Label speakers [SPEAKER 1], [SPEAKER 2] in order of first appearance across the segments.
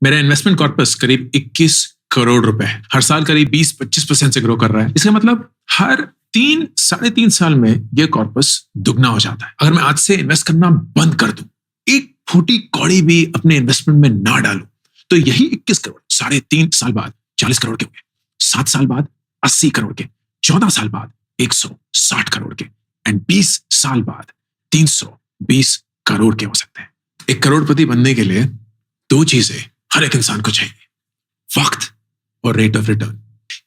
[SPEAKER 1] मेरा investment corpus करीब 21 करोड़ रुपए है। हर साल करीब 20-25% से ग्रो कर रहा है। इसका मतलब हर 3-3.5 साल में यह कॉर्पस दुगना हो जाता है। अगर मैं आज से इन्वेस्ट करना बंद कर दूं, एक फूटी कौड़ी भी अपने इन्वेस्टमेंट में ना डालूं, तो यही 21 करोड़ 3.5 साल बाद 40 करोड़ के होंगे, 7 साल बाद 80 करोड़ के, 14 साल बाद 160 करोड़ के एंड 20 साल बाद 320 करोड़ के हो सकते हैं। एक करोड़पति बनने के लिए 2 चीजें हर एक इंसान को चाहिए, वक्त और रेट ऑफ रिटर्न।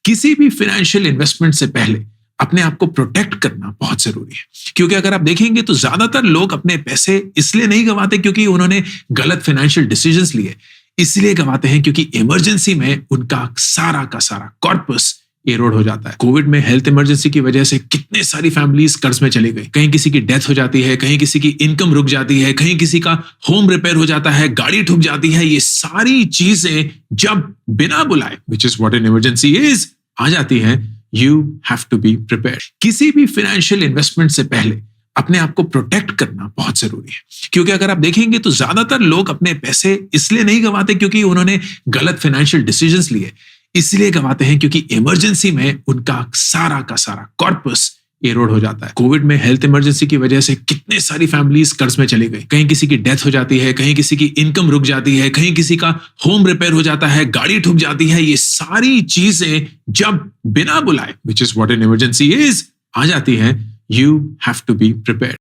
[SPEAKER 1] किसी भी फाइनेंशियल इन्वेस्टमेंट से पहले अपने आप को प्रोटेक्ट करना बहुत जरूरी है, क्योंकि अगर आप देखेंगे तो ज्यादातर लोग अपने पैसे इसलिए नहीं गंवाते क्योंकि उन्होंने गलत फाइनेंशियल डिसीजंस लिए, इसलिए गंवाते हैं क्योंकि इमरजेंसी में उनका सारा का सारा कॉर्पस एरोड हो जाता है। कोविड में हेल्थ इमरजेंसी की वजह से कितने सारी फैमिलीज कर्ज में चली गई। कहीं किसी की डेथ हो जाती है, कहीं किसी की इनकम रुक जाती है, कहीं किसी का होम रिपेयर हो जाता है, गाड़ी ठुक जाती है। ये सारी चीजें जब बिना बुलाए, which is what an emergency is, आ जाती हैं, you have to be prepared. किसी भी फाइनेंशियल इन्वेस्टमेंट से पहले अपने आप को प्रोटेक्ट करना बहुत जरूरी है, क्योंकि अगर आप देखेंगे तो ज्यादातर लोग अपने पैसे इसलिए नहीं गंवाते क्योंकि उन्होंने गलत फाइनेंशियल डिसीजंस लिए, इसलिए गंवाते हैं क्योंकि इमरजेंसी में उनका सारा का सारा कॉर्पस एरोड हो जाता है। कोविड में हेल्थ इमरजेंसी की वजह से कितने सारी फैमिलीज कर्ज में चली गई। कहीं किसी की डेथ हो जाती है, कहीं किसी की इनकम रुक जाती है, कहीं किसी का होम रिपेयर हो जाता है, गाड़ी ठुक जाती है। ये सारी चीजें जब बिना बुलाए, which is what an emergency is, आ जाती हैं, you have to be prepared.